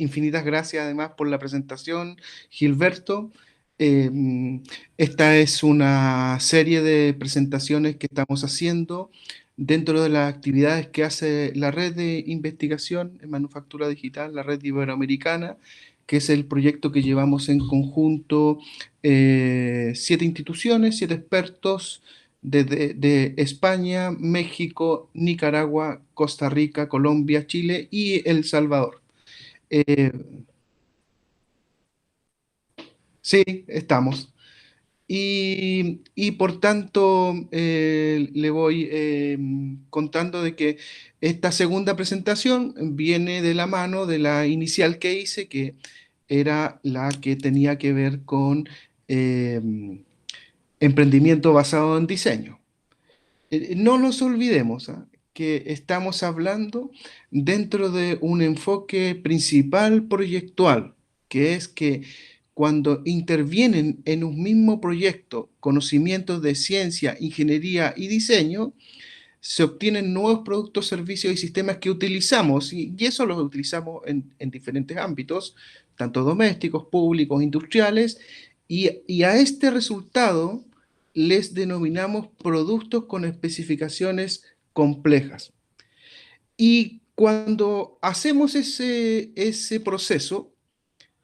infinitas gracias además por la presentación, Gilberto. Esta es una serie de presentaciones que estamos haciendo dentro de las actividades que hace la red de investigación en manufactura digital, la red iberoamericana, que es el proyecto que llevamos en conjunto 7 instituciones, 7 expertos de España, México, Nicaragua, Costa Rica, Colombia, Chile y El Salvador. Eh, sí, estamos. Y por tanto, le voy contando de que esta segunda presentación viene de la mano de la inicial que hice, que era la que tenía que ver con eh, emprendimiento basado en diseño. No nos olvidemos, ¿ah?, que estamos hablando dentro de un enfoque principal proyectual, que es que cuando intervienen en un mismo proyecto conocimientos de ciencia, ingeniería y diseño, se obtienen nuevos productos, servicios y sistemas que utilizamos, y eso los utilizamos en diferentes ámbitos, tanto domésticos, públicos, industriales, y a este resultado les denominamos productos con especificaciones complejas. Y cuando hacemos ese proceso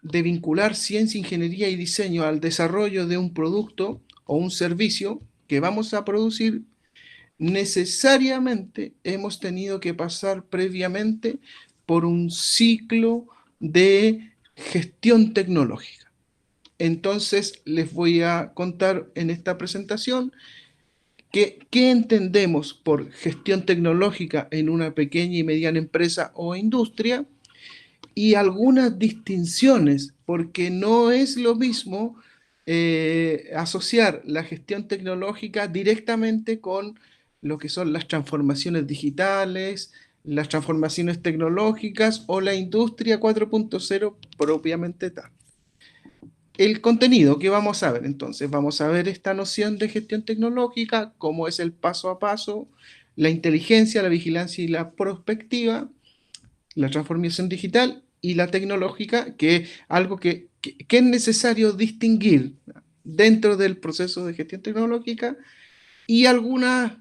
de vincular ciencia, ingeniería y diseño al desarrollo de un producto o un servicio que vamos a producir, necesariamente hemos tenido que pasar previamente por un ciclo de gestión tecnológica. Entonces, les voy a contar en esta presentación qué entendemos por gestión tecnológica en una pequeña y mediana empresa o industria y algunas distinciones, porque no es lo mismo asociar la gestión tecnológica directamente con lo que son las transformaciones digitales, las transformaciones tecnológicas o la industria 4.0 propiamente tal. El contenido que vamos a ver entonces, vamos a ver esta noción de gestión tecnológica, cómo es el paso a paso, la inteligencia, la vigilancia y la prospectiva, la transformación digital y la tecnológica, que es algo que es necesario distinguir dentro del proceso de gestión tecnológica, y algunas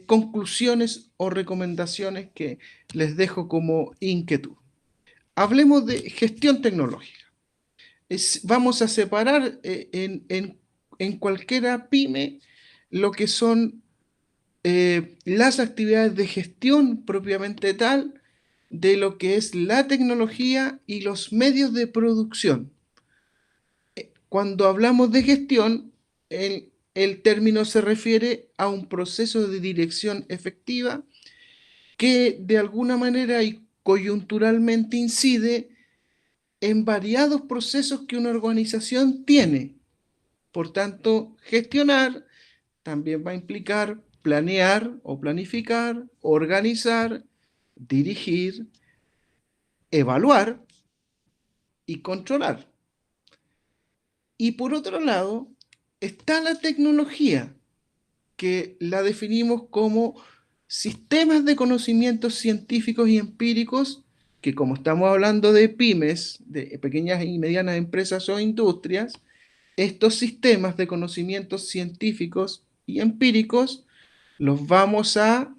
conclusiones o recomendaciones que les dejo como inquietud. Hablemos de gestión tecnológica. Vamos a separar en cualquiera pyme lo que son las actividades de gestión propiamente tal, de lo que es la tecnología y los medios de producción. Cuando hablamos de gestión, el término se refiere a un proceso de dirección efectiva que de alguna manera y coyunturalmente incide en variados procesos que una organización tiene. Por tanto, gestionar también va a implicar planear o planificar, organizar, dirigir, evaluar y controlar. Y por otro lado, está la tecnología, que la definimos como sistemas de conocimientos científicos y empíricos que, como estamos hablando de pymes, de pequeñas y medianas empresas o industrias, estos sistemas de conocimientos científicos y empíricos los vamos a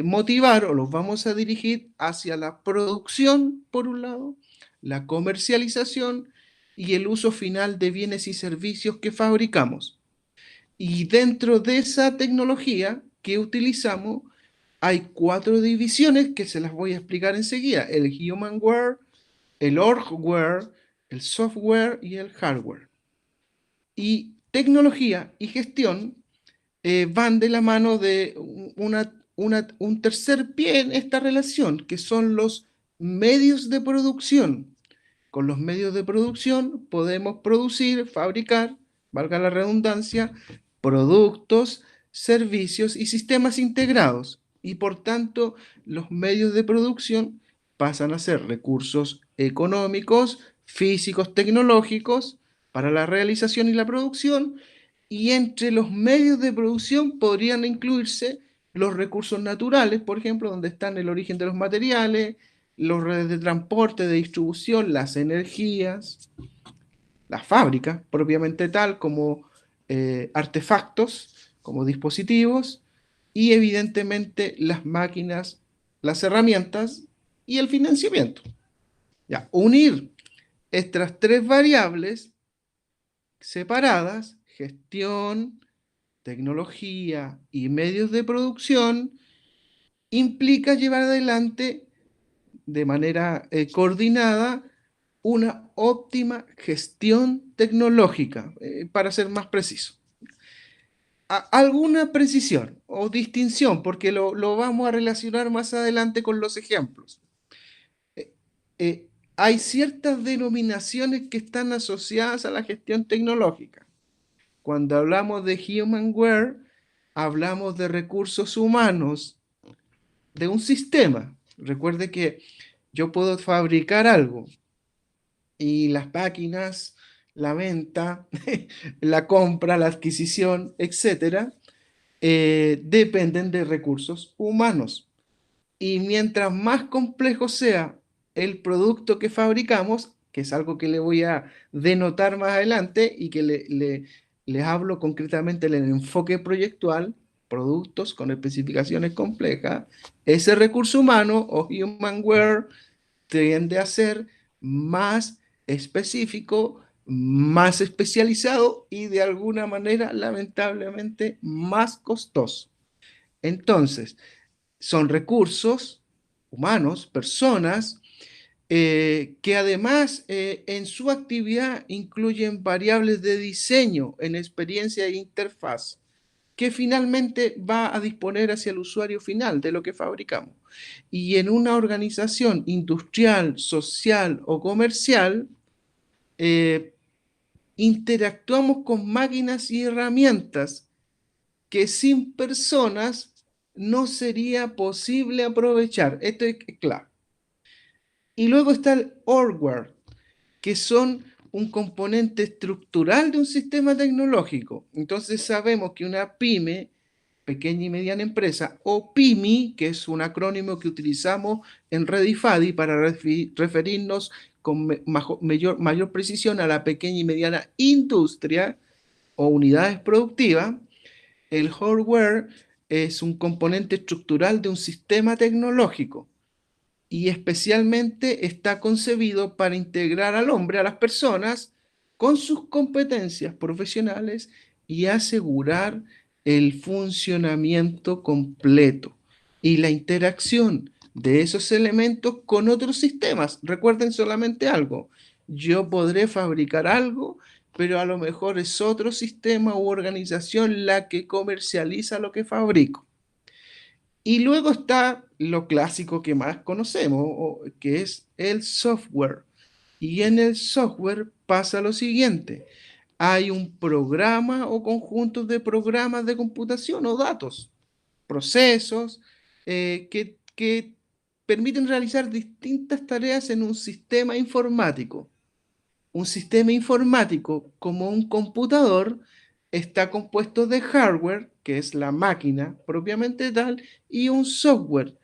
motivar o los vamos a dirigir hacia la producción, por un lado, la comercialización y el uso final de bienes y servicios que fabricamos. Y dentro de esa tecnología que utilizamos, hay 4 divisiones que se las voy a explicar enseguida: el humanware, el orgware, el software y el hardware. Y tecnología y gestión van de la mano de un tercer pie en esta relación, que son los medios de producción. Con los medios de producción podemos producir, fabricar, valga la redundancia, productos, servicios y sistemas integrados. Y por tanto, los medios de producción pasan a ser recursos económicos, físicos, tecnológicos para la realización y la producción, y entre los medios de producción podrían incluirse los recursos naturales, por ejemplo, donde están el origen de los materiales, los redes de transporte, de distribución, las energías, las fábricas propiamente tal, como artefactos, como dispositivos, y evidentemente las máquinas, las herramientas y el financiamiento. Ya, unir estas tres variables separadas, gestión, tecnología y medios de producción, implica llevar adelante de manera coordinada una óptima gestión tecnológica, para ser más preciso. Alguna precisión o distinción, porque lo vamos a relacionar más adelante con los ejemplos. Eh, eh, Hay ciertas denominaciones que están asociadas a la gestión tecnológica. Cuando hablamos de humanware, hablamos de recursos humanos de un sistema. Recuerde que yo puedo fabricar algo y las máquinas, la venta, la compra, la adquisición, etcétera, dependen de recursos humanos. Y mientras más complejo sea el producto que fabricamos, que es algo que le voy a denotar más adelante y que les hablo concretamente del enfoque proyectual, productos con especificaciones complejas, ese recurso humano o humanware tiende a ser más específico, más especializado y de alguna manera, lamentablemente, más costoso. Entonces, son recursos humanos, personas, que además en su actividad incluyen variables de diseño en experiencia e interfaz, que finalmente va a disponer hacia el usuario final de lo que fabricamos. Y en una organización industrial, social o comercial, eh, interactuamos con máquinas y herramientas que sin personas no sería posible aprovechar. Esto es claro. Y luego está el hardware, que son un componente estructural de un sistema tecnológico. Entonces sabemos que una pyme, pequeña y mediana empresa, o PYMI, que es un acrónimo que utilizamos en Redifadi para referirnos con mayor precisión a la pequeña y mediana industria o unidades productivas, el hardware es un componente estructural de un sistema tecnológico y especialmente está concebido para integrar al hombre, a las personas, con sus competencias profesionales y asegurar el funcionamiento completo y la interacción de esos elementos con otros sistemas. Recuerden solamente algo, yo podré fabricar algo, pero a lo mejor es otro sistema u organización la que comercializa lo que fabrico. Y luego está lo clásico que más conocemos, que es el software. Y en el software pasa lo siguiente. Hay un programa o conjuntos de programas de computación o datos, procesos, que permiten realizar distintas tareas en un sistema informático. Un sistema informático, como un computador, está compuesto de hardware, que es la máquina propiamente tal, y un software,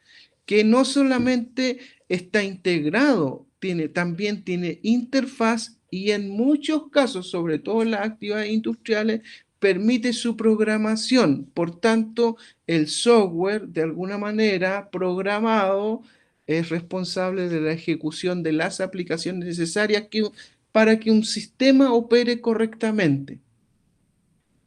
que no solamente está integrado, también tiene interfaz y en muchos casos, sobre todo en las actividades industriales, permite su programación. Por tanto, el software, de alguna manera, programado, es responsable de la ejecución de las aplicaciones necesarias para que un sistema opere correctamente.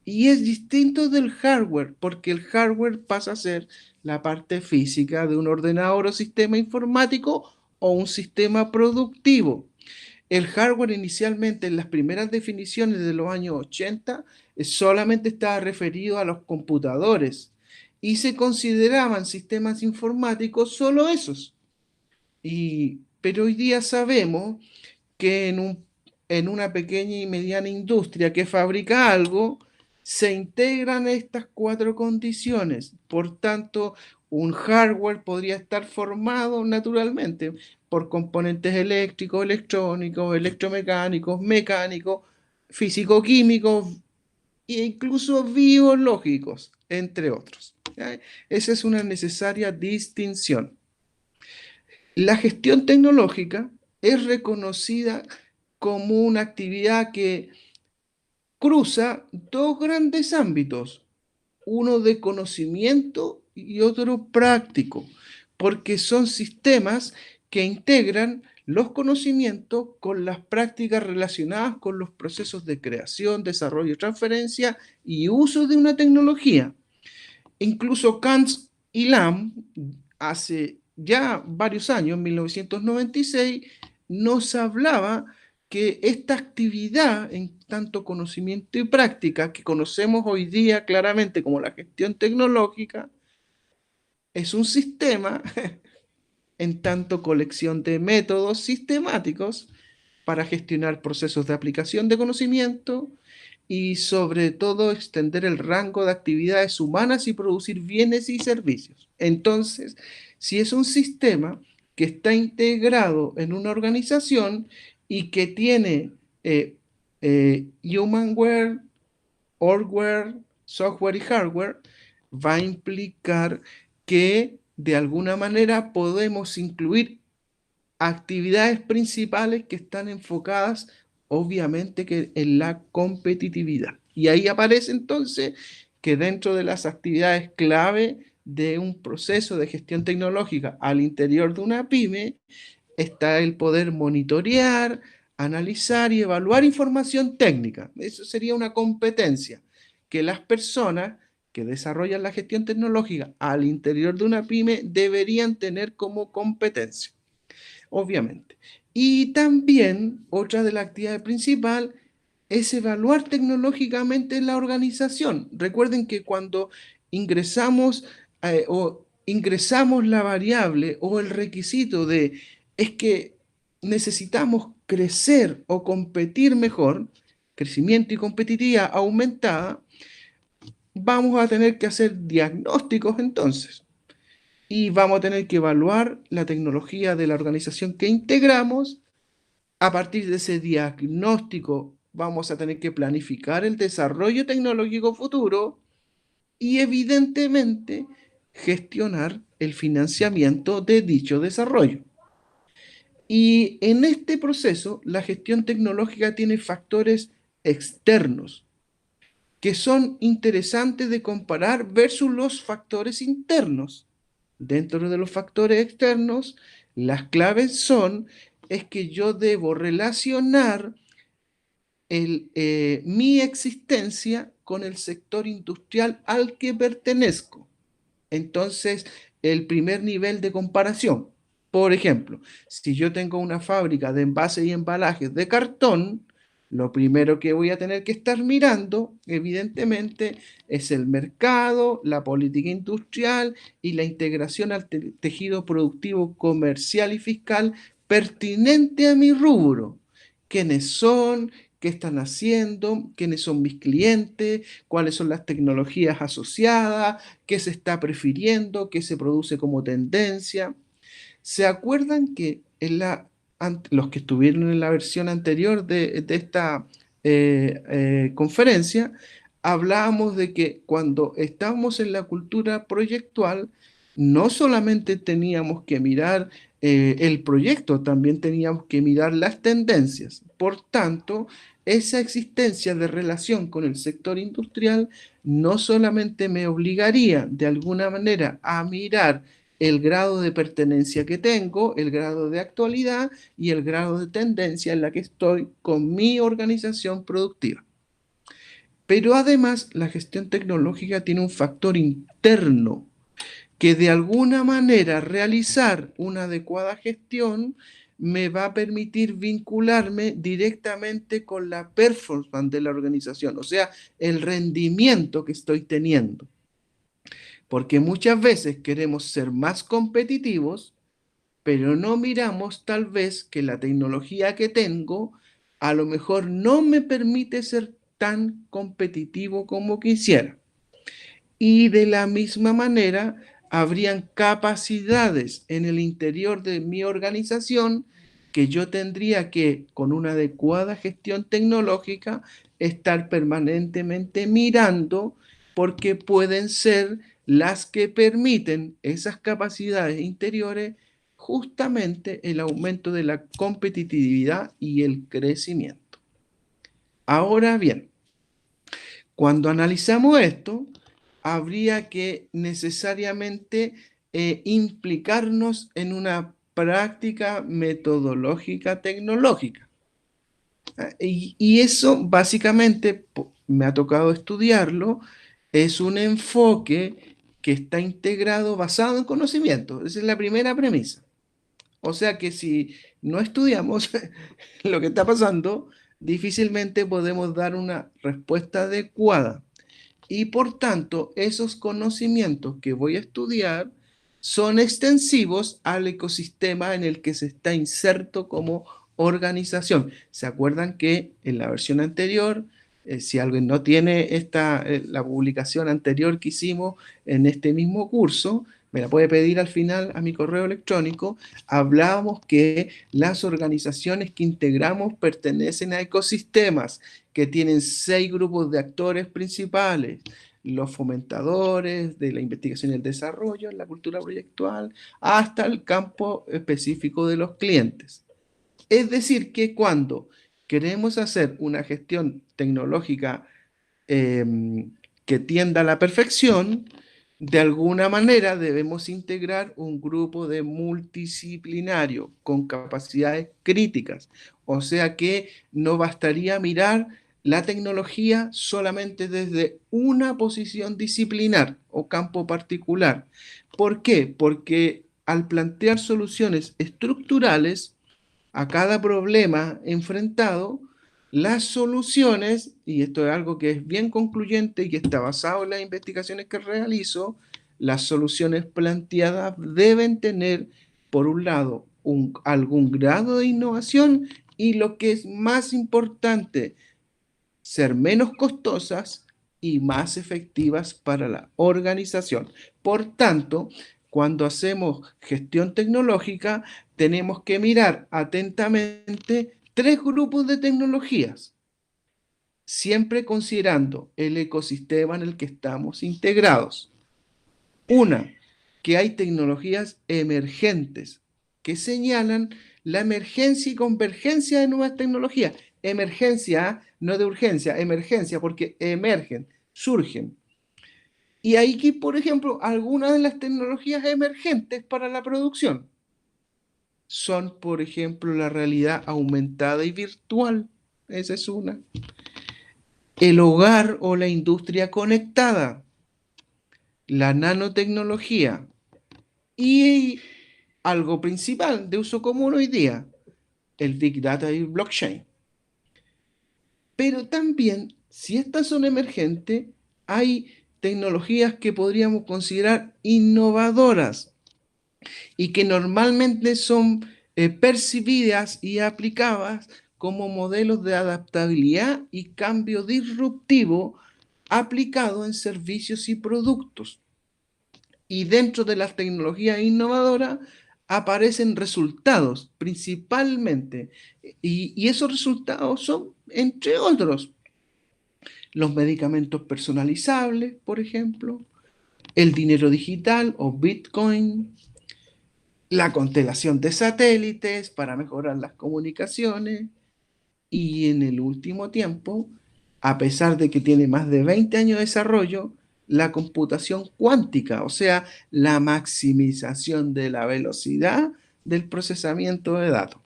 Y es distinto del hardware, porque el hardware pasa a ser la parte física de un ordenador o sistema informático o un sistema productivo. El hardware inicialmente en las primeras definiciones de los años 80 solamente estaba referido a los computadores y se consideraban sistemas informáticos solo esos. Pero hoy día sabemos que en una pequeña y mediana industria que fabrica algo, se integran estas cuatro condiciones. Por tanto, un hardware podría estar formado naturalmente por componentes eléctricos, electrónicos, electromecánicos, mecánicos, físico-químicos e incluso biológicos, entre otros. ¿Ya? Esa es una necesaria distinción. La gestión tecnológica es reconocida como una actividad que cruza dos grandes ámbitos, uno de conocimiento y otro práctico, porque son sistemas que integran los conocimientos con las prácticas relacionadas con los procesos de creación, desarrollo, transferencia y uso de una tecnología. Incluso Kant y Lamb, hace ya varios años, 1996, nos hablaba que esta actividad en tanto conocimiento y práctica que conocemos hoy día claramente como la gestión tecnológica es un sistema en tanto colección de métodos sistemáticos para gestionar procesos de aplicación de conocimiento y sobre todo extender el rango de actividades humanas y producir bienes y servicios. Entonces, si es un sistema que está integrado en una organización y que tiene humanware, orgware, software y hardware, va a implicar que de alguna manera podemos incluir actividades principales que están enfocadas obviamente que en la competitividad. Y ahí aparece entonces que dentro de las actividades clave de un proceso de gestión tecnológica al interior de una pyme está el poder monitorear, analizar y evaluar información técnica. Eso sería una competencia que las personas que desarrollan la gestión tecnológica al interior de una pyme deberían tener como competencia, obviamente. Y también otra de las actividades principales es evaluar tecnológicamente la organización. Recuerden que cuando ingresamos o ingresamos la variable o el requisito de es que necesitamos crecer o competir mejor, crecimiento y competitividad aumentada, vamos a tener que hacer diagnósticos entonces y vamos a tener que evaluar la tecnología de la organización que integramos. A partir de ese diagnóstico vamos a tener que planificar el desarrollo tecnológico futuro y evidentemente gestionar el financiamiento de dicho desarrollo. Y en este proceso, la gestión tecnológica tiene factores externos que son interesantes de comparar versus los factores internos. Dentro de los factores externos, las claves son es que yo debo relacionar mi existencia con el sector industrial al que pertenezco. Entonces, el primer nivel de comparación, por ejemplo, si yo tengo una fábrica de envases y embalajes de cartón, lo primero que voy a tener que estar mirando, evidentemente, es el mercado, la política industrial y la integración al tejido productivo comercial y fiscal pertinente a mi rubro. ¿Quiénes son? ¿Qué están haciendo? ¿Quiénes son mis clientes? ¿Cuáles son las tecnologías asociadas? ¿Qué se está prefiriendo? ¿Qué se produce como tendencia? ¿Se acuerdan que los que estuvieron en la versión anterior de esta conferencia, hablábamos de que cuando estábamos en la cultura proyectual, no solamente teníamos que mirar el proyecto, también teníamos que mirar las tendencias. Por tanto, esa existencia de relación con el sector industrial no solamente me obligaría de alguna manera a mirar el grado de pertenencia que tengo, el grado de actualidad y el grado de tendencia en la que estoy con mi organización productiva. Pero además, la gestión tecnológica tiene un factor interno que de alguna manera realizar una adecuada gestión me va a permitir vincularme directamente con la performance de la organización, o sea, el rendimiento que estoy teniendo. Porque muchas veces queremos ser más competitivos, pero no miramos tal vez que la tecnología que tengo a lo mejor no me permite ser tan competitivo como quisiera. Y de la misma manera, habrían capacidades en el interior de mi organización que yo tendría que, con una adecuada gestión tecnológica, estar permanentemente mirando porque pueden ser las que permiten esas capacidades interiores justamente el aumento de la competitividad y el crecimiento. Ahora bien, cuando analizamos esto, habría que necesariamente implicarnos en una práctica metodológica tecnológica. Y eso básicamente, me ha tocado estudiarlo, es un enfoque que está integrado basado en conocimiento. Esa es la primera premisa. O sea que si no estudiamos lo que está pasando, difícilmente podemos dar una respuesta adecuada. Y por tanto, esos conocimientos que voy a estudiar son extensivos al ecosistema en el que se está inserto como organización. ¿Se acuerdan que en la versión anterior, si alguien no tiene la publicación anterior que hicimos en este mismo curso, me la puede pedir al final a mi correo electrónico, hablábamos que las organizaciones que integramos pertenecen a ecosistemas que tienen 6 grupos de actores principales: los fomentadores de la investigación y el desarrollo, la cultura proyectual, hasta el campo específico de los clientes. Es decir, que cuando queremos hacer una gestión tecnológica eh, que tienda a la perfección, de alguna manera debemos integrar un grupo de multidisciplinario con capacidades críticas. O sea que no bastaría mirar la tecnología solamente desde una posición disciplinar o campo particular. ¿Por qué? Porque al plantear soluciones estructurales a cada problema enfrentado, las soluciones, y esto es algo que es bien concluyente y que está basado en las investigaciones que realizo, las soluciones planteadas deben tener, por un lado, algún grado de innovación y, lo que es más importante, ser menos costosas y más efectivas para la organización. Por tanto, cuando hacemos gestión tecnológica, tenemos que mirar atentamente 3 grupos de tecnologías, siempre considerando el ecosistema en el que estamos integrados. Una, que hay tecnologías emergentes que señalan la emergencia y convergencia de nuevas tecnologías. Emergencia, no de urgencia, emergencia, porque emergen, surgen. Y aquí, por ejemplo, algunas de las tecnologías emergentes para la producción son, por ejemplo, la realidad aumentada y virtual. Esa es una. El hogar o la industria conectada, la nanotecnología y algo principal de uso común hoy día, el Big Data y el blockchain. Pero también, si estas son emergentes, hay tecnologías que podríamos considerar innovadoras y que normalmente son percibidas y aplicadas como modelos de adaptabilidad y cambio disruptivo aplicado en servicios y productos. Y dentro de las tecnologías innovadoras aparecen resultados principalmente, y esos resultados son, entre otros, los medicamentos personalizables, por ejemplo, el dinero digital o Bitcoin, la constelación de satélites para mejorar las comunicaciones, y en el último tiempo, a pesar de que tiene más de 20 años de desarrollo, la computación cuántica, o sea, la maximización de la velocidad del procesamiento de datos.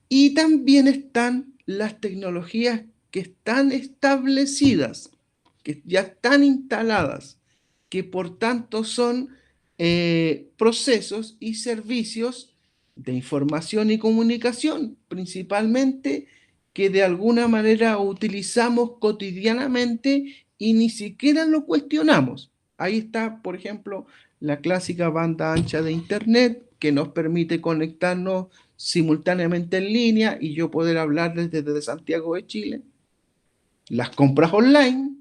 Y también están las tecnologías que están establecidas, que ya están instaladas, que por tanto son procesos y servicios de información y comunicación, principalmente, que de alguna manera utilizamos cotidianamente y ni siquiera lo cuestionamos. Ahí está, por ejemplo, la clásica banda ancha de Internet, que nos permite conectarnos simultáneamente en línea y yo poder hablarles desde Santiago de Chile. Las compras online,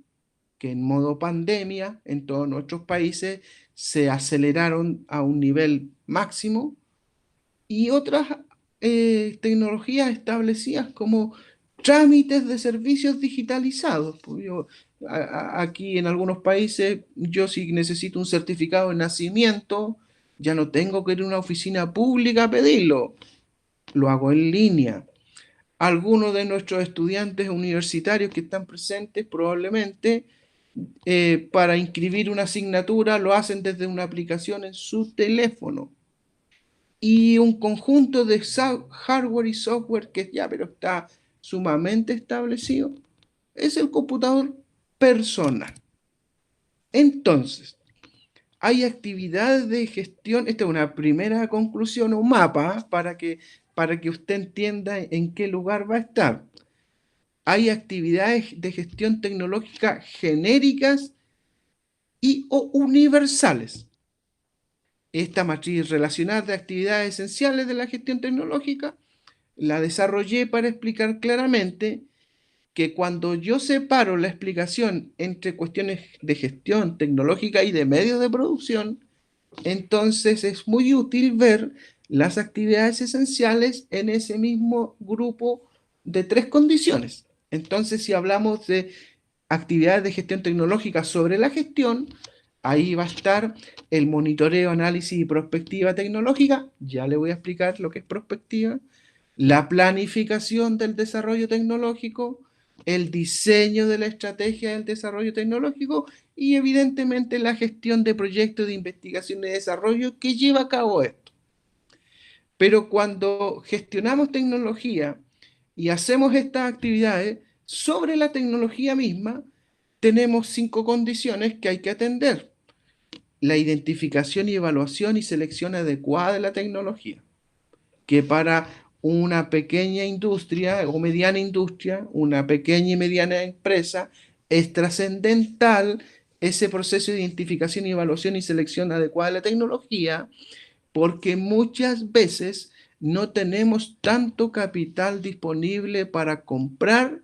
que en modo pandemia en todos nuestros países se aceleraron a un nivel máximo, y otras tecnologías establecidas como trámites de servicios digitalizados. Pues aquí en algunos países, yo, si necesito un certificado de nacimiento, Ya no tengo que ir a una oficina pública a pedirlo, lo hago en línea. Algunos de nuestros estudiantes universitarios que están presentes probablemente para inscribir una asignatura lo hacen desde una aplicación en su teléfono. Y un conjunto de hardware y software que ya, pero está sumamente establecido, es el computador personal. Entonces, hay actividades de gestión, esta es una primera conclusión, un mapa para que usted entienda en qué lugar va a estar. Hay actividades de gestión tecnológica genéricas y o universales. Esta matriz relacional de actividades esenciales de la gestión tecnológica la desarrollé para explicar claramente que cuando yo separo la explicación entre cuestiones de gestión tecnológica y de medios de producción, entonces es muy útil ver las actividades esenciales en ese mismo grupo de tres condiciones. Entonces, si hablamos de actividades de gestión tecnológica sobre la gestión, ahí va a estar el monitoreo, análisis y prospectiva tecnológica. Ya le voy a explicar lo que es prospectiva. La planificación del desarrollo tecnológico, el diseño de la estrategia del desarrollo tecnológico y evidentemente la gestión de proyectos de investigación y desarrollo que lleva a cabo esto. Pero cuando gestionamos tecnología y hacemos estas actividades sobre la tecnología misma, tenemos 5 condiciones que hay que atender. La identificación y evaluación y selección adecuada de la tecnología, que para una pequeña industria o mediana industria, una pequeña y mediana empresa, es trascendental ese proceso de identificación y evaluación y selección adecuada de la tecnología, porque muchas veces no tenemos tanto capital disponible para comprar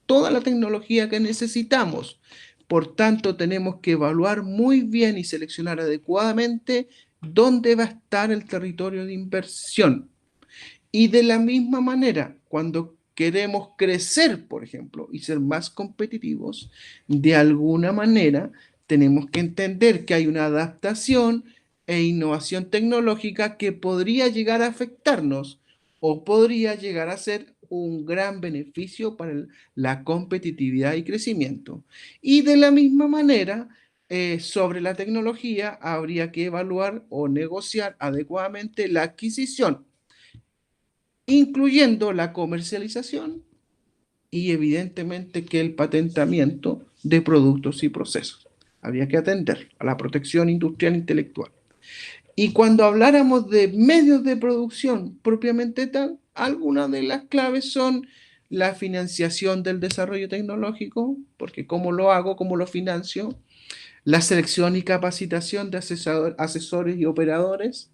toda la tecnología que necesitamos. Por tanto, tenemos que evaluar muy bien y seleccionar adecuadamente dónde va a estar el territorio de inversión. Y de la misma manera, cuando queremos crecer, por ejemplo, y ser más competitivos, de alguna manera tenemos que entender que hay una adaptación e innovación tecnológica que podría llegar a afectarnos o podría llegar a ser un gran beneficio para la competitividad y crecimiento. Y de la misma manera, sobre la tecnología habría que evaluar o negociar adecuadamente la adquisición, incluyendo la comercialización y evidentemente que el patentamiento de productos y procesos. Habría que atender a la protección industrial intelectual. Y cuando habláramos de medios de producción propiamente tal, algunas de las claves son la financiación del desarrollo tecnológico, porque cómo lo hago, cómo lo financio, la selección y capacitación de asesores y operadores,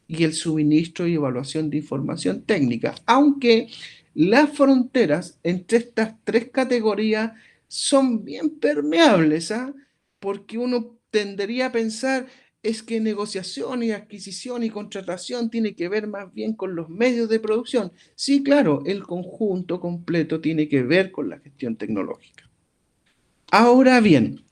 y el suministro y evaluación de información técnica, aunque las fronteras entre estas tres categorías son bien permeables, ¿ah? Porque uno tendería a pensar es que negociación y adquisición y contratación tiene que ver más bien con los medios de producción. Sí, claro, el conjunto completo tiene que ver con la gestión tecnológica. Ahora bien,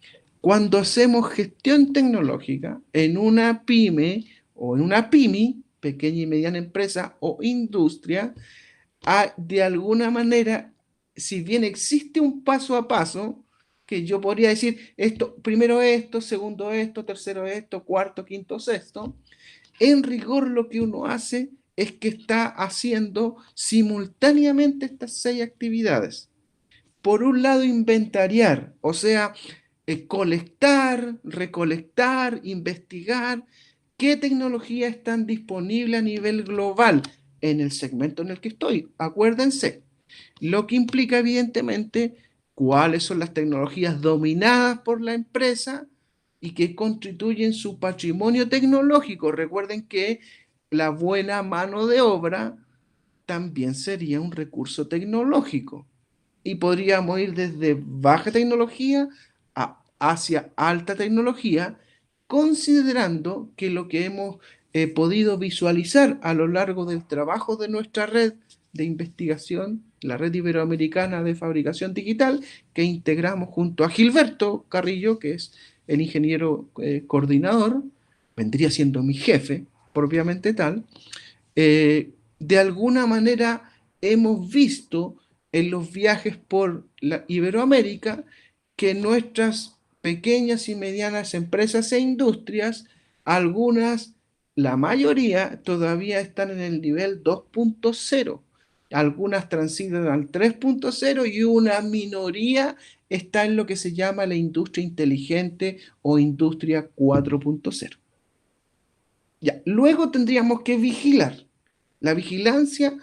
cuando hacemos gestión tecnológica en una pyme o en una pyme, pequeña y mediana empresa o industria, de alguna manera, si bien existe un paso a paso, que yo podría decir esto, primero esto, segundo esto, tercero esto, cuarto, quinto, sexto, en rigor lo que uno hace es que está haciendo simultáneamente estas 6 actividades. Por un lado, inventariar, o sea, colectar, recolectar, investigar qué tecnologías están disponibles a nivel global en el segmento en el que estoy. Acuérdense, lo que implica evidentemente cuáles son las tecnologías dominadas por la empresa y que constituyen su patrimonio tecnológico. Recuerden que la buena mano de obra también sería un recurso tecnológico y podríamos ir desde baja tecnología hacia alta tecnología, considerando que lo que hemos podido visualizar a lo largo del trabajo de nuestra red de investigación, la red iberoamericana de fabricación digital, que integramos junto a Gilberto Carrillo, que es el ingeniero coordinador, vendría siendo mi jefe, propiamente tal, de alguna manera hemos visto en los viajes por la Iberoamérica que nuestras pequeñas y medianas empresas e industrias, algunas, la mayoría, todavía están en el nivel 2.0. Algunas transitan al 3.0 y una minoría está en lo que se llama la industria inteligente o industria 4.0. Ya, luego tendríamos que vigilar. La vigilancia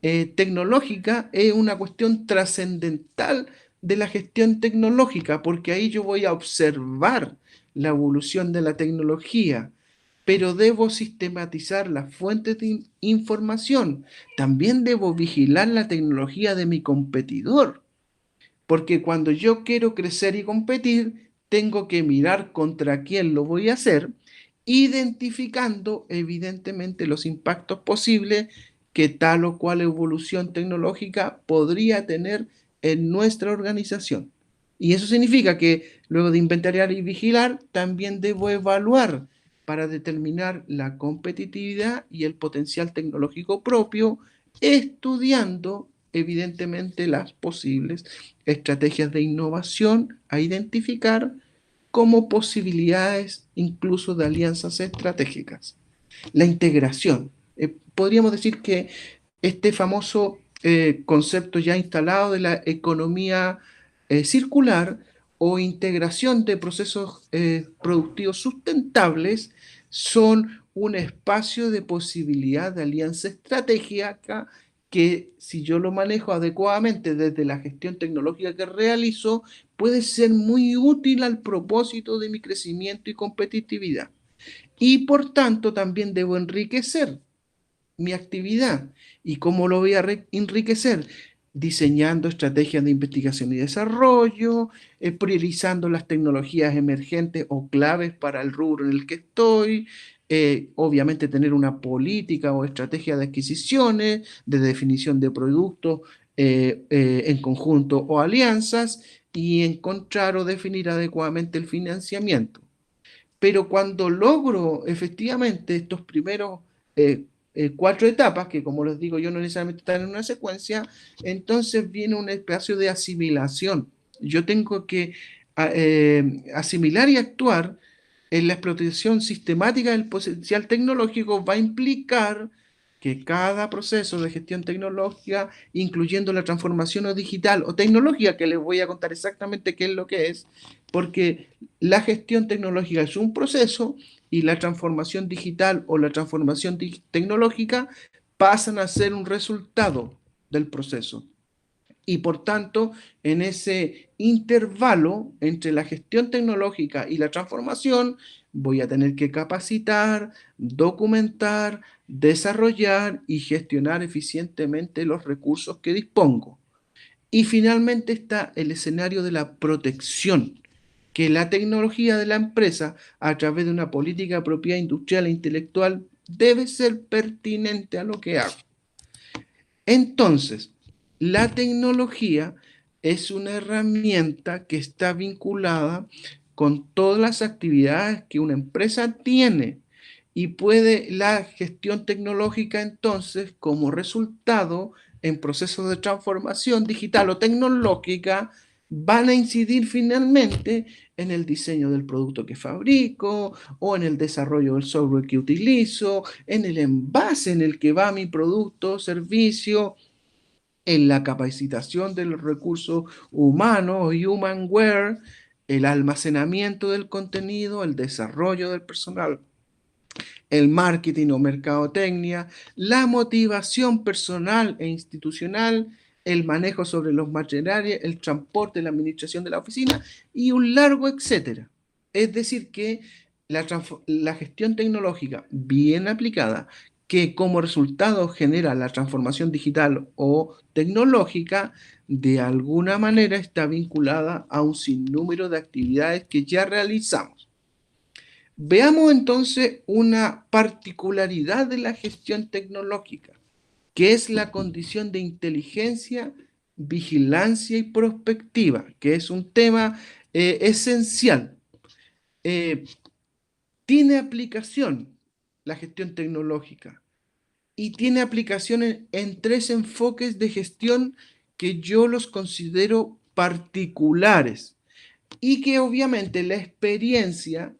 tecnológica es una cuestión trascendental de la gestión tecnológica, porque ahí yo voy a observar la evolución de la tecnología, pero debo sistematizar las fuentes de información. También debo vigilar la tecnología de mi competidor, porque cuando yo quiero crecer y competir, tengo que mirar contra quién lo voy a hacer, identificando evidentemente los impactos posibles que tal o cual evolución tecnológica podría tener en nuestra organización. Y eso significa que luego de inventariar y vigilar, también debo evaluar para determinar la competitividad y el potencial tecnológico propio, estudiando evidentemente las posibles estrategias de innovación a identificar como posibilidades incluso de alianzas estratégicas. La integración. Podríamos decir que este famoso concepto ya instalado de la economía circular o integración de procesos productivos sustentables son un espacio de posibilidad de alianza estratégica que si yo lo manejo adecuadamente desde la gestión tecnológica que realizo, puede ser muy útil al propósito de mi crecimiento y competitividad. Y por tanto también debo enriquecer mi actividad. ¿Y cómo lo voy a enriquecer? Diseñando estrategias de investigación y desarrollo, priorizando las tecnologías emergentes o claves para el rubro en el que estoy, obviamente tener una política o estrategia de adquisiciones, de definición de productos en conjunto o alianzas y encontrar o definir adecuadamente el financiamiento. Pero cuando logro efectivamente estos primeros eh, cuatro etapas, que como les digo yo no necesariamente están en una secuencia, entonces viene un espacio de asimilación. Yo tengo que asimilar y actuar en la explotación sistemática del potencial tecnológico va a implicar que cada proceso de gestión tecnológica, incluyendo la transformación o digital o tecnológica, que les voy a contar exactamente qué es lo que es, porque la gestión tecnológica es un proceso y la transformación digital o la transformación tecnológica pasan a ser un resultado del proceso. Y por tanto, en ese intervalo entre la gestión tecnológica y la transformación, voy a tener que capacitar, documentar, desarrollar y gestionar eficientemente los recursos que dispongo. Y finalmente está el escenario de la protección, que la tecnología de la empresa, a través de una política de propiedad industrial e intelectual, debe ser pertinente a lo que hago. Entonces, la tecnología es una herramienta que está vinculada con todas las actividades que una empresa tiene y puede la gestión tecnológica entonces como resultado en procesos de transformación digital o tecnológica van a incidir finalmente en el diseño del producto que fabrico o en el desarrollo del software que utilizo, en el envase en el que va mi producto o servicio, en la capacitación de los recursos humanos, humanware, el almacenamiento del contenido, el desarrollo del personal, el marketing o mercadotecnia, la motivación personal e institucional, el manejo sobre los materiales, el transporte, la administración de la oficina y un largo etcétera. Es decir, que la gestión tecnológica bien aplicada, que como resultado genera la transformación digital o tecnológica, de alguna manera está vinculada a un sinnúmero de actividades que ya realizamos. Veamos entonces una particularidad de la gestión tecnológica, que es la condición de inteligencia, vigilancia y prospectiva, que es un tema esencial. Eh, tiene aplicación la gestión tecnológica y tiene aplicación en tres enfoques de gestión que yo los considero particulares y que obviamente la experiencia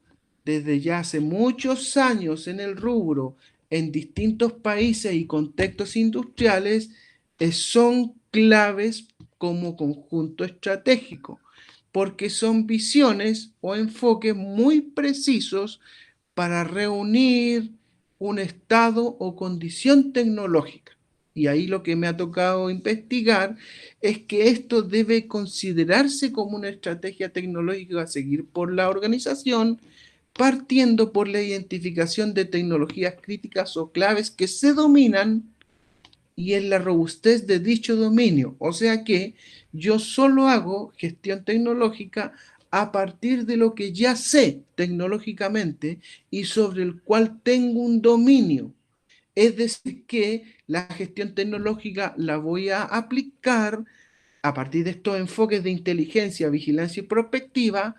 desde ya hace muchos años en el rubro, en distintos países y contextos industriales, son claves como conjunto estratégico, porque son visiones o enfoques muy precisos para reunir un estado o condición tecnológica. Y ahí lo que me ha tocado investigar es que esto debe considerarse como una estrategia tecnológica a seguir por la organización, partiendo por la identificación de tecnologías críticas o claves que se dominan y en la robustez de dicho dominio. O sea que yo solo hago gestión tecnológica a partir de lo que ya sé tecnológicamente y sobre el cual tengo un dominio. Es decir, que la gestión tecnológica la voy a aplicar a partir de estos enfoques de inteligencia, vigilancia y prospectiva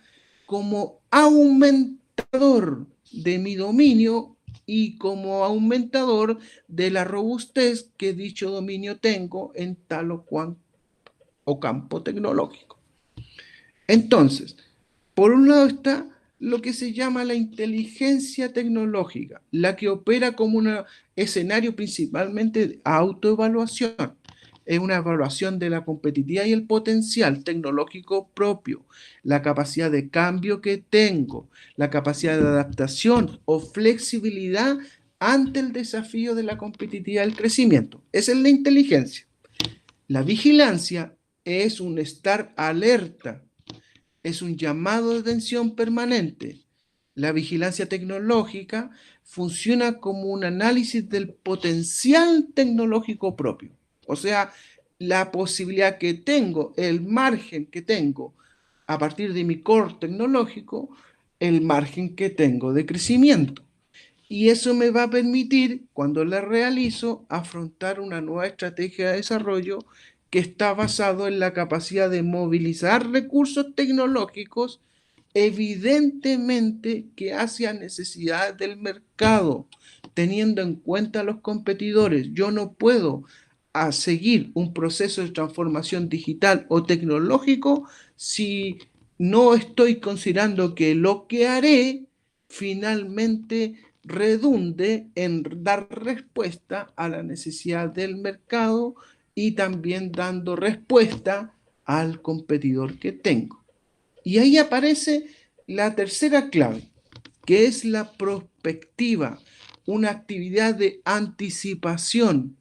como aumentador de mi dominio y como aumentador de la robustez que dicho dominio tengo en tal o cual o campo tecnológico. Entonces, por un lado está lo que se llama la inteligencia tecnológica, la que opera como un escenario principalmente de autoevaluación. Es una evaluación de la competitividad y el potencial tecnológico propio, la capacidad de cambio que tengo, la capacidad de adaptación o flexibilidad ante el desafío de la competitividad y el crecimiento. Esa es la inteligencia. La vigilancia es un estar alerta, es un llamado de atención permanente. La vigilancia tecnológica funciona como un análisis del potencial tecnológico propio. O sea, la posibilidad que tengo, el margen que tengo a partir de mi core tecnológico, el margen que tengo de crecimiento. Y eso me va a permitir, cuando la realizo, afrontar una nueva estrategia de desarrollo que está basado en la capacidad de movilizar recursos tecnológicos, evidentemente que hacia necesidades del mercado, teniendo en cuenta a los competidores. Yo no puedo seguir un proceso de transformación digital o tecnológico si no estoy considerando que lo que haré finalmente redunde en dar respuesta a la necesidad del mercado y también dando respuesta al competidor que tengo. Y ahí aparece la tercera clave, que es la prospectiva, una actividad de anticipación.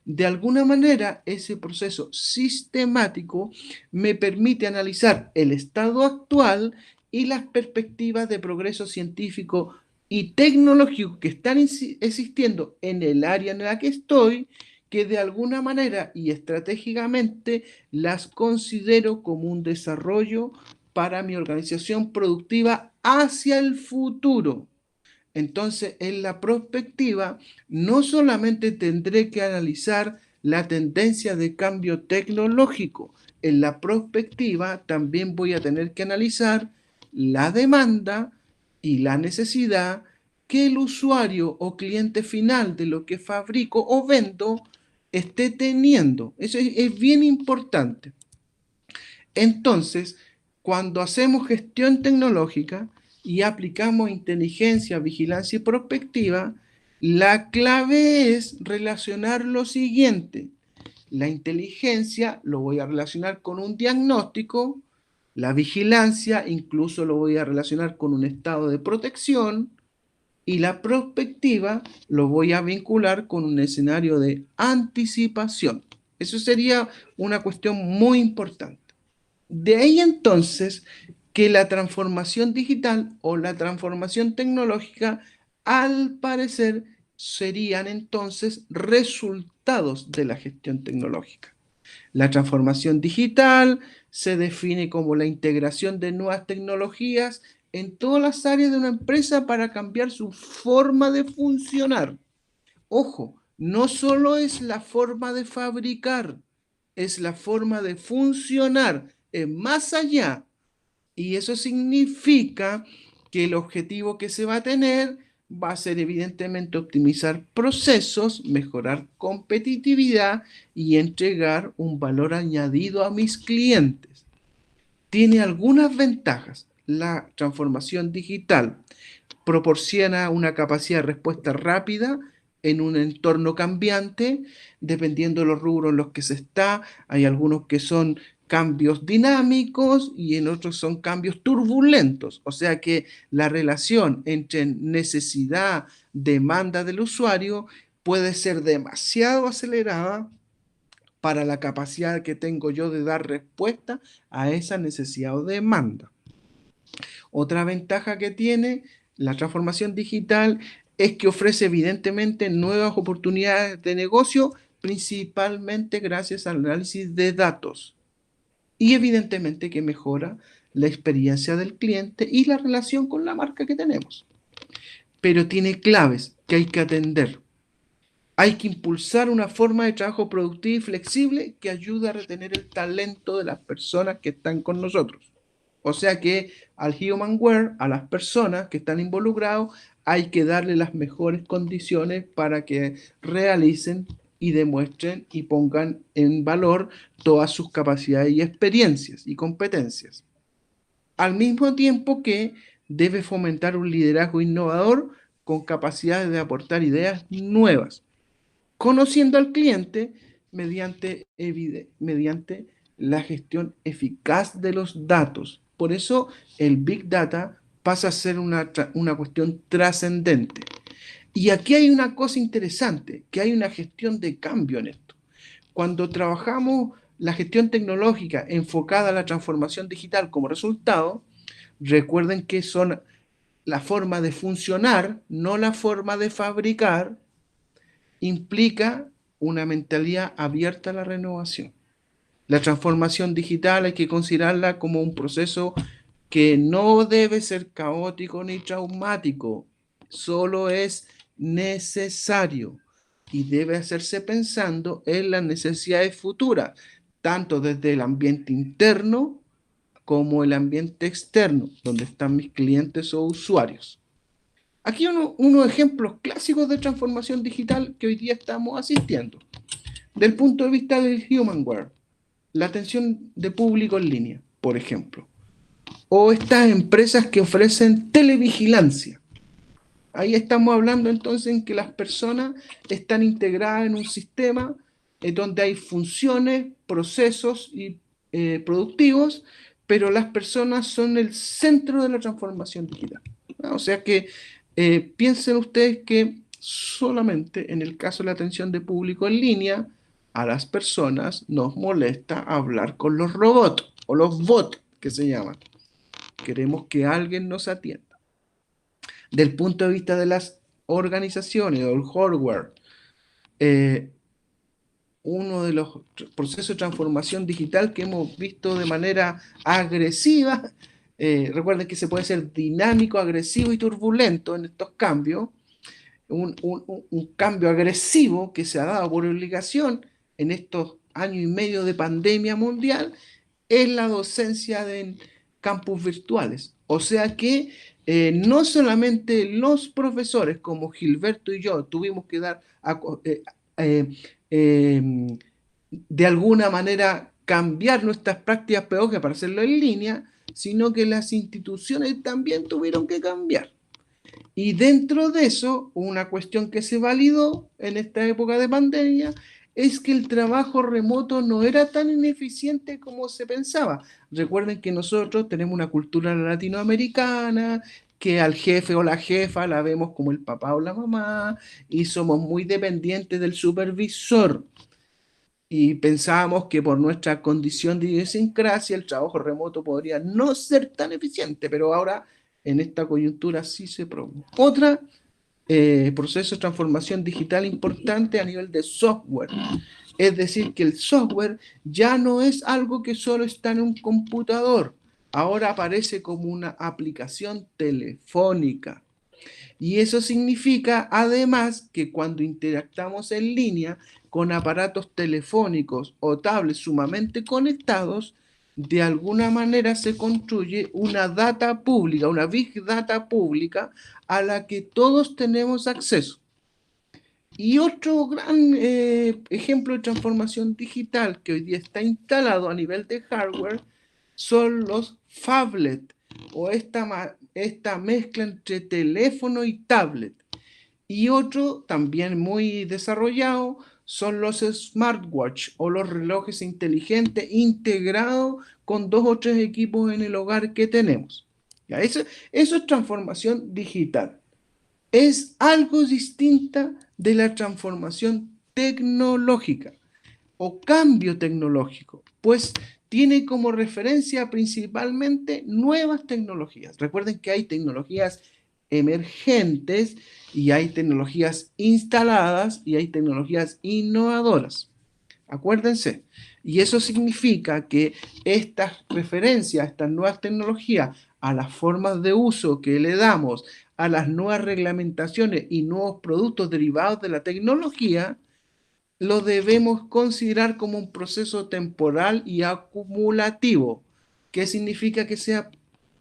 De alguna manera, ese proceso sistemático me permite analizar el estado actual y las perspectivas de progreso científico y tecnológico que están existiendo en el área en la que estoy, que de alguna manera y estratégicamente las considero como un desarrollo para mi organización productiva hacia el futuro. Entonces, en la prospectiva, no solamente tendré que analizar la tendencia de cambio tecnológico, en la prospectiva también voy a tener que analizar la demanda y la necesidad que el usuario o cliente final de lo que fabrico o vendo esté teniendo. Eso es bien importante. Entonces, cuando hacemos gestión tecnológica y aplicamos inteligencia, vigilancia y prospectiva, la clave es relacionar lo siguiente. La inteligencia lo voy a relacionar con un diagnóstico, la vigilancia incluso lo voy a relacionar con un estado de protección y la prospectiva lo voy a vincular con un escenario de anticipación. Eso sería una cuestión muy importante. De ahí entonces que la transformación digital o la transformación tecnológica, al parecer, serían entonces resultados de la gestión tecnológica. La transformación digital se define como la integración de nuevas tecnologías en todas las áreas de una empresa para cambiar su forma de funcionar. Ojo, no solo es la forma de fabricar, es la forma de funcionar, es más allá. Y eso significa que el objetivo que se va a tener va a ser evidentemente optimizar procesos, mejorar competitividad y entregar un valor añadido a mis clientes. Tiene algunas ventajas. La transformación digital proporciona una capacidad de respuesta rápida en un entorno cambiante, dependiendo de los rubros en los que se está. Hay algunos que son cambios dinámicos y en otros son cambios turbulentos. O sea que la relación entre necesidad, demanda del usuario puede ser demasiado acelerada para la capacidad que tengo yo de dar respuesta a esa necesidad o demanda. Otra ventaja que tiene la transformación digital es que ofrece evidentemente nuevas oportunidades de negocio, principalmente gracias al análisis de datos. Y evidentemente que mejora la experiencia del cliente y la relación con la marca que tenemos. Pero tiene claves que hay que atender. Hay que impulsar una forma de trabajo productiva y flexible que ayude a retener el talento de las personas que están con nosotros. O sea que al humanware, a las personas que están involucrados, hay que darle las mejores condiciones para que realicen y demuestren y pongan en valor todas sus capacidades y experiencias y competencias. Al mismo tiempo que debe fomentar un liderazgo innovador con capacidades de aportar ideas nuevas, conociendo al cliente mediante la gestión eficaz de los datos. Por eso el Big Data pasa a ser una cuestión trascendente. Y aquí hay una cosa interesante, que hay una gestión de cambio en esto. Cuando trabajamos la gestión tecnológica enfocada a la transformación digital como resultado, recuerden que son la forma de funcionar, no la forma de fabricar, implica una mentalidad abierta a la renovación. La transformación digital hay que considerarla como un proceso que no debe ser caótico ni traumático, solo es necesario y debe hacerse pensando en las necesidades futuras, tanto desde el ambiente interno como el ambiente externo, donde están mis clientes o usuarios. Aquí unos ejemplos clásicos de transformación digital que hoy día estamos asistiendo. Del punto de vista del humanware, la atención de público en línea, por ejemplo, o estas empresas que ofrecen televigilancia. Ahí estamos hablando entonces en que las personas están integradas en un sistema donde hay funciones, procesos y productivos, pero las personas son el centro de la transformación digital. O sea que piensen ustedes que solamente en el caso de la atención de público en línea, a las personas nos molesta hablar con los robots o los bots que se llaman. Queremos que alguien nos atienda. Del punto de vista de las organizaciones o el hardware, uno de los procesos de transformación digital que hemos visto de manera agresiva, recuerden que se puede ser dinámico, agresivo y turbulento en estos cambios, un cambio agresivo que se ha dado por obligación en estos años y medio de pandemia mundial es la docencia en campus virtuales. O sea que no solamente los profesores como Gilberto y yo tuvimos que dar eh, eh, de alguna manera cambiar nuestras prácticas pedagógicas para hacerlo en línea, sino que las instituciones también tuvieron que cambiar. Y dentro de eso, una cuestión que se validó en esta época de pandemia es que el trabajo remoto no era tan ineficiente como se pensaba. Recuerden que nosotros tenemos una cultura latinoamericana, que al jefe o la jefa la vemos como el papá o la mamá, y somos muy dependientes del supervisor. Y pensábamos que por nuestra condición de idiosincrasia el trabajo remoto podría no ser tan eficiente, pero ahora en esta coyuntura sí se probó. Otra proceso de transformación digital importante a nivel de software. Es decir, que el software ya no es algo que solo está en un computador, ahora aparece como una aplicación telefónica. Y eso significa además que cuando interactuamos en línea con aparatos telefónicos o tablets sumamente conectados, de alguna manera se construye una data pública, una big data pública a la que todos tenemos acceso. Y otro gran ejemplo de transformación digital que hoy día está instalado a nivel de hardware son los phablets o esta mezcla entre teléfono y tablet. Y otro también muy desarrollado son los smartwatch o los relojes inteligentes integrados con 2 o 3 equipos en el hogar que tenemos. ¿Ya? Eso es transformación digital. Es algo distinta de la transformación tecnológica o cambio tecnológico, pues tiene como referencia principalmente nuevas tecnologías. Recuerden que hay tecnologías emergentes y hay tecnologías instaladas y hay tecnologías innovadoras. Acuérdense. Y eso significa que estas referencias, estas nuevas tecnologías, a las formas de uso que le damos, a las nuevas reglamentaciones y nuevos productos derivados de la tecnología, lo debemos considerar como un proceso temporal y acumulativo. ¿Qué significa que sea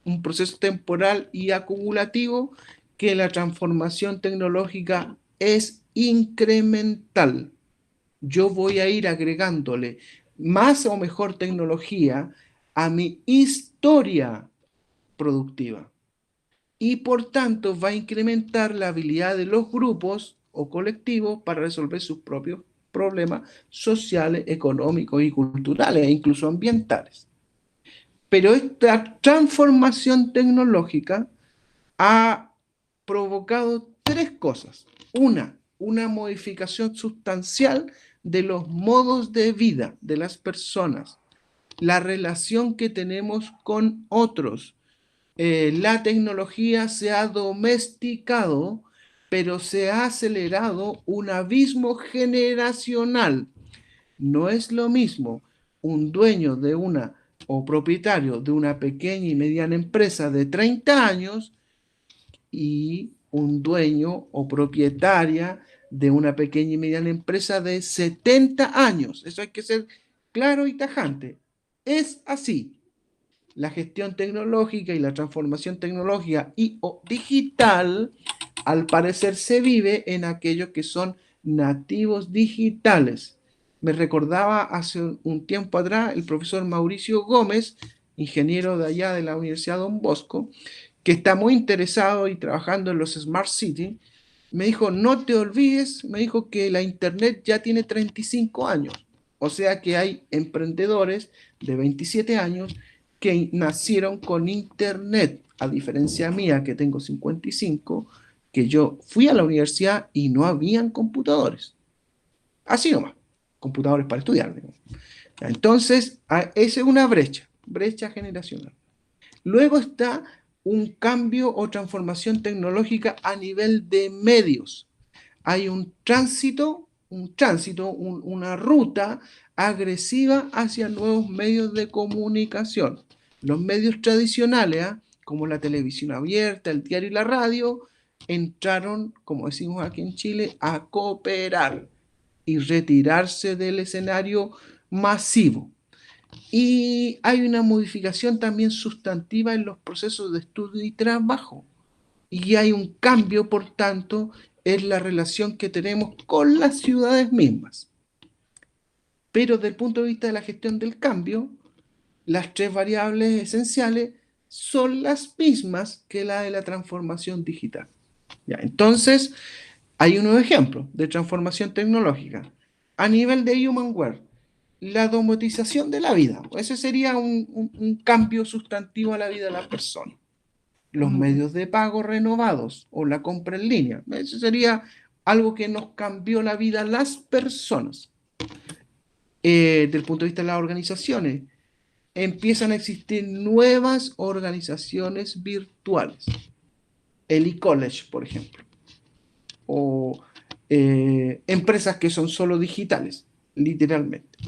un proceso temporal y acumulativo? Que la transformación tecnológica es incremental. Yo voy a ir agregándole más o mejor tecnología a mi historia productiva y por tanto va a incrementar la habilidad de los grupos o colectivos para resolver sus propios problemas sociales, económicos y culturales e incluso ambientales. Pero esta transformación tecnológica ha provocado 3 cosas. Una modificación sustancial de los modos de vida de las personas, la relación que tenemos con otros. La tecnología se ha domesticado, pero se ha acelerado un abismo generacional. No es lo mismo un dueño de una o propietario de una pequeña y mediana empresa de 30 años y un dueño o propietaria de una pequeña y mediana empresa de 70 años. Eso hay que ser claro y tajante. Es así. La gestión tecnológica y la transformación tecnológica y o digital, al parecer se vive en aquellos que son nativos digitales. Me recordaba hace un tiempo atrás el profesor Mauricio Gómez, ingeniero de allá de la Universidad Don Bosco, que está muy interesado y trabajando en los Smart City. Me dijo, no te olvides, me dijo que la Internet ya tiene 35 años. O sea que hay emprendedores de 27 años que nacieron con Internet, a diferencia mía, que tengo 55, que yo fui a la universidad y no habían computadores. Así nomás, computadores para estudiar. Entonces, esa es una brecha generacional. Luego está un cambio o transformación tecnológica a nivel de medios. Hay una ruta agresiva hacia nuevos medios de comunicación. Los medios tradicionales, como la televisión abierta, el diario y la radio, entraron, como decimos aquí en Chile, a cooperar y retirarse del escenario masivo. Y hay una modificación también sustantiva en los procesos de estudio y trabajo. Y hay un cambio, por tanto, en la relación que tenemos con las ciudades mismas. Pero desde el punto de vista de la gestión del cambio, las 3 variables esenciales son las mismas que la de la transformación digital. ¿Ya? Entonces, hay unos ejemplos de transformación tecnológica. A nivel de humanware, la domotización de la vida. Ese sería un cambio sustantivo a la vida de la persona. Los medios de pago renovados o la compra en línea. Eso sería algo que nos cambió la vida a las personas. Desde el punto de vista de las organizaciones, empiezan a existir nuevas organizaciones virtuales. El e-college, por ejemplo. O empresas que son solo digitales, literalmente.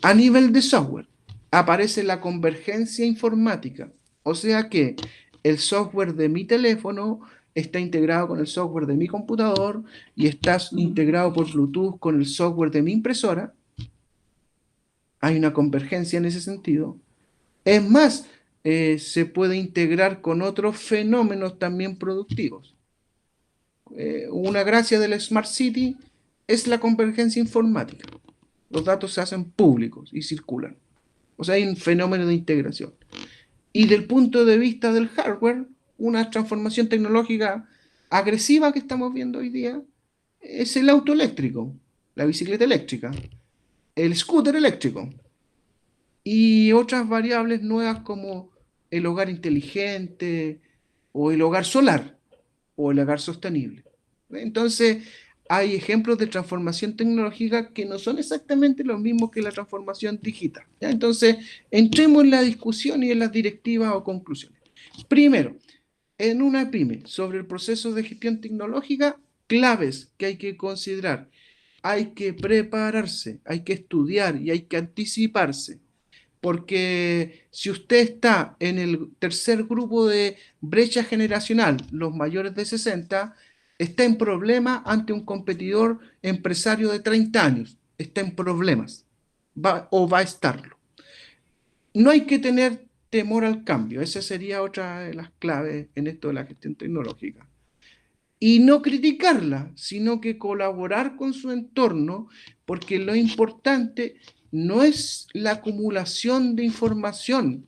A nivel de software, aparece la convergencia informática. O sea que el software de mi teléfono está integrado con el software de mi computador y está integrado por Bluetooth con el software de mi impresora. hay una convergencia en ese sentido. Es más, se puede integrar con otros fenómenos también productivos. Una gracia del Smart City es la convergencia informática. Los datos se hacen públicos y circulan. O sea, hay un fenómeno de integración. Y del punto de vista del hardware, una transformación tecnológica agresiva que estamos viendo hoy día es el auto eléctrico, la bicicleta eléctrica, el scooter eléctrico y otras variables nuevas como el hogar inteligente o el hogar solar o el hogar sostenible. Entonces, hay ejemplos de transformación tecnológica que no son exactamente los mismos que la transformación digital. ¿Ya? Entonces, entremos en la discusión y en las directivas o conclusiones. Primero, en una pyme sobre el proceso de gestión tecnológica, claves que hay que considerar. Hay que prepararse, hay que estudiar y hay que anticiparse. Porque si usted está en el tercer grupo de brecha generacional, los mayores de 60, está en problema ante un competidor empresario de 30 años. Está en problemas o va a estarlo. No hay que tener temor al cambio. Esa sería otra de las claves en esto de la gestión tecnológica. Y no criticarla, sino que colaborar con su entorno, porque lo importante no es la acumulación de información,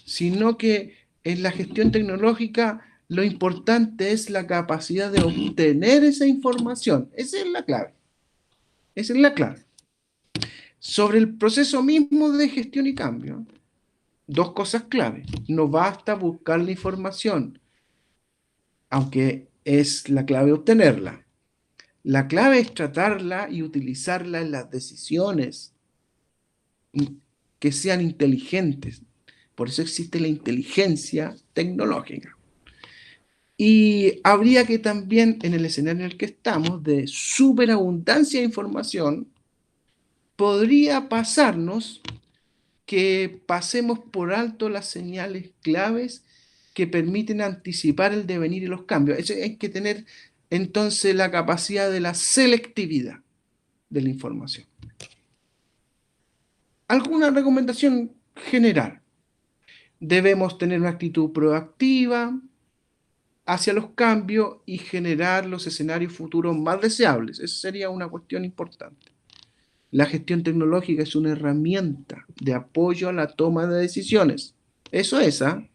sino que en la gestión tecnológica lo importante es la capacidad de obtener esa información. Esa es la clave. Esa es la clave. Sobre el proceso mismo de gestión y cambio, dos cosas clave. No basta buscar la información, aunque es la clave obtenerla. La clave es tratarla y utilizarla en las decisiones que sean inteligentes. Por eso existe la inteligencia tecnológica. Y habría que también, en el escenario en el que estamos, de superabundancia de información, podría pasarnos que pasemos por alto las señales claves que permiten anticipar el devenir y los cambios. Hay que tener entonces la capacidad de la selectividad de la información. ¿Alguna recomendación general? Debemos tener una actitud proactiva hacia los cambios y generar los escenarios futuros más deseables. Esa sería una cuestión importante. La gestión tecnológica es una herramienta de apoyo a la toma de decisiones. Eso es, ¿ah?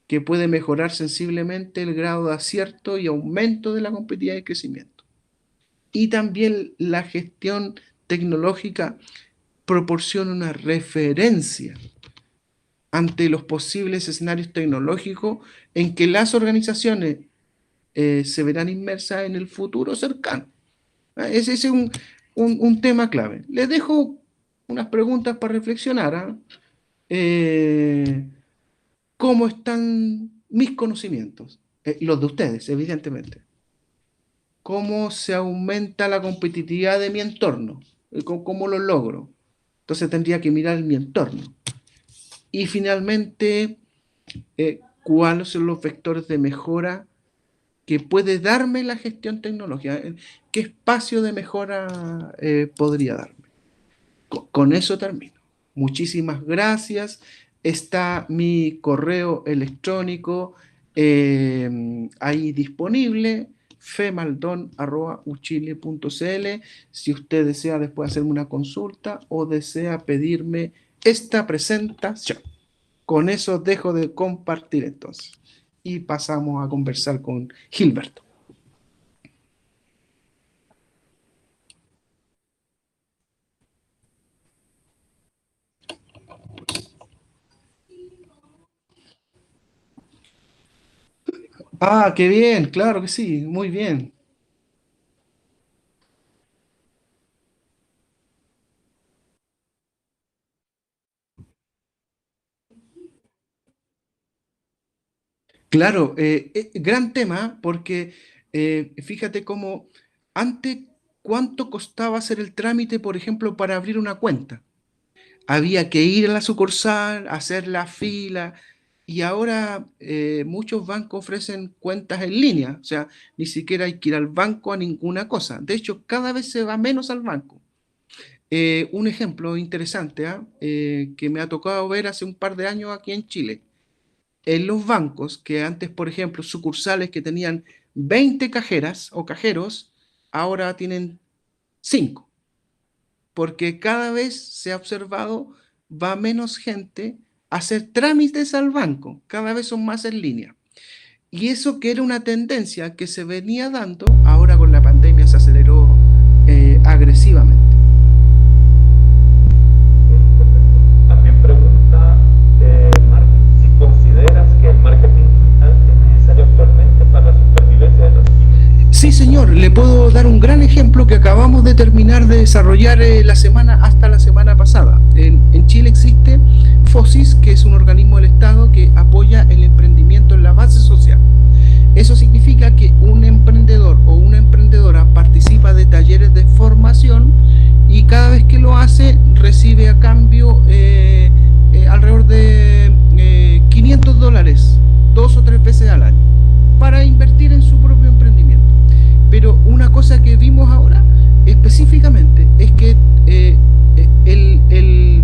Que puede mejorar sensiblemente el grado de acierto y aumento de la competitividad y crecimiento. Y también la gestión tecnológica proporciona una referencia ante los posibles escenarios tecnológicos en que las organizaciones se verán inmersas en el futuro cercano. Ese es un tema clave. Les dejo unas preguntas para reflexionar. ¿Ah? ¿Cómo están mis conocimientos? Los de ustedes, evidentemente. ¿Cómo se aumenta la competitividad de mi entorno? ¿Cómo lo logro? Entonces tendría que mirar mi entorno. Y finalmente, ¿cuáles son los vectores de mejora que puede darme la gestión tecnológica? ¿Qué espacio de mejora podría darme? Con eso termino. Muchísimas gracias. Está mi correo electrónico ahí disponible, femaldon@uchile.cl, si usted desea después hacerme una consulta o desea pedirme esta presentación. Con eso dejo de compartir entonces y pasamos a conversar con Gilberto. Ah, qué bien, claro que sí, muy bien. Claro, gran tema porque fíjate cómo antes cuánto costaba hacer el trámite, por ejemplo, para abrir una cuenta. Había que ir a la sucursal, hacer la fila y ahora muchos bancos ofrecen cuentas en línea, o sea, ni siquiera hay que ir al banco a ninguna cosa. De hecho, cada vez se va menos al banco. Un ejemplo interesante, que me ha tocado ver hace un par de años aquí en Chile. En los bancos, que antes, por ejemplo, sucursales que tenían 20 cajeras o cajeros, ahora tienen 5, porque cada vez se ha observado, va menos gente a hacer trámites al banco, cada vez son más en línea. Y eso que era una tendencia que se venía dando, ahora con la pandemia se aceleró agresivamente. También pregunta, Mark, si consideras que el marketing digital es necesario actualmente para la supervivencia de las pymes. Sí, señor, le puedo dar un gran ejemplo que acabamos de terminar de desarrollar hasta la semana pasada. En Chile existe FOSIS, que es un organismo del Estado que apoya el emprendimiento en la base social. Eso significa que un emprendedor o una emprendedora participa de talleres de formación y cada vez que lo hace recibe a cambio alrededor de $500, 2 o 3 veces al año, para invertir en su propio emprendimiento. Pero una cosa que vimos ahora específicamente es que el, el,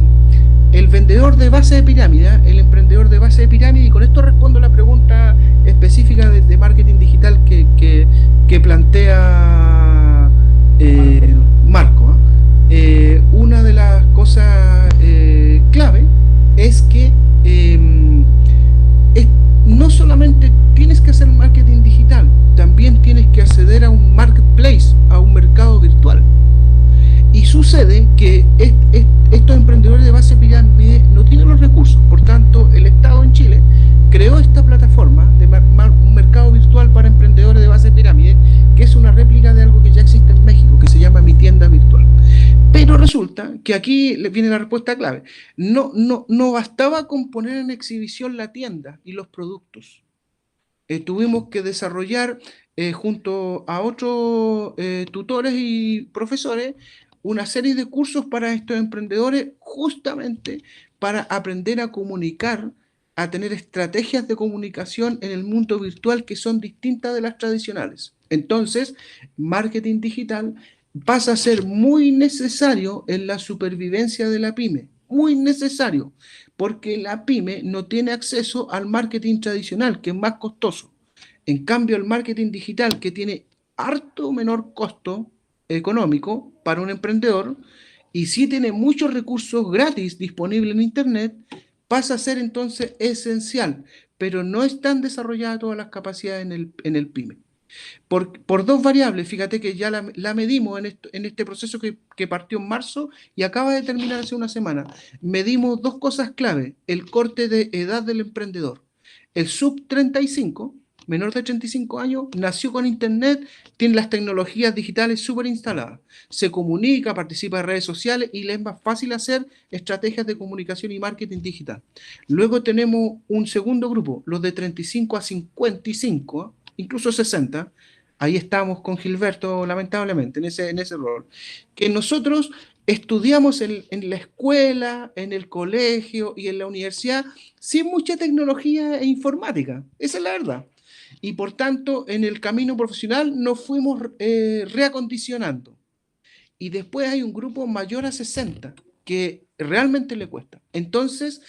el vendedor de base de pirámide, el emprendedor de base de pirámide, y con esto respondo a la pregunta específica de marketing digital que plantea Marco. Una de las cosas clave es que no solamente tienes que hacer marketing digital, también tienes que acceder a un marketplace, a un mercado virtual. Y sucede que estos emprendedores de base pirámide no tienen los recursos. Por tanto, el Estado en Chile creó esta plataforma de un mercado virtual para emprendedores de base pirámide, que es una réplica de algo que ya existe en México, que se llama Mi Tienda Virtual. Pero resulta que aquí le viene la respuesta clave. No bastaba con poner en exhibición la tienda y los productos. Tuvimos que desarrollar junto a otros tutores y profesores una serie de cursos para estos emprendedores, justamente para aprender a comunicar, a tener estrategias de comunicación en el mundo virtual que son distintas de las tradicionales. Entonces, marketing digital pasa a ser muy necesario en la supervivencia de la pyme, muy necesario, porque la pyme no tiene acceso al marketing tradicional, que es más costoso. En cambio, el marketing digital, que tiene harto menor costo económico para un emprendedor y sí tiene muchos recursos gratis disponibles en Internet, pasa a ser entonces esencial, pero no están desarrolladas todas las capacidades en el PYME. Por dos variables, fíjate que ya la medimos en este proceso que partió en marzo y acaba de terminar hace una semana. Medimos dos cosas clave: el corte de edad del emprendedor. El sub 35, menor de 35 años, nació con Internet, tiene las tecnologías digitales súper instaladas, se comunica, participa en redes sociales y le es más fácil hacer estrategias de comunicación y marketing digital. Luego tenemos un segundo grupo, los de 35 a 55, incluso 60. Ahí estamos con Gilberto, lamentablemente, en ese rol. Que nosotros estudiamos en la escuela, en el colegio y en la universidad sin mucha tecnología e informática. Esa es la verdad. Y por tanto, en el camino profesional nos fuimos reacondicionando. Y después hay un grupo mayor a 60 que realmente le cuesta. Entonces,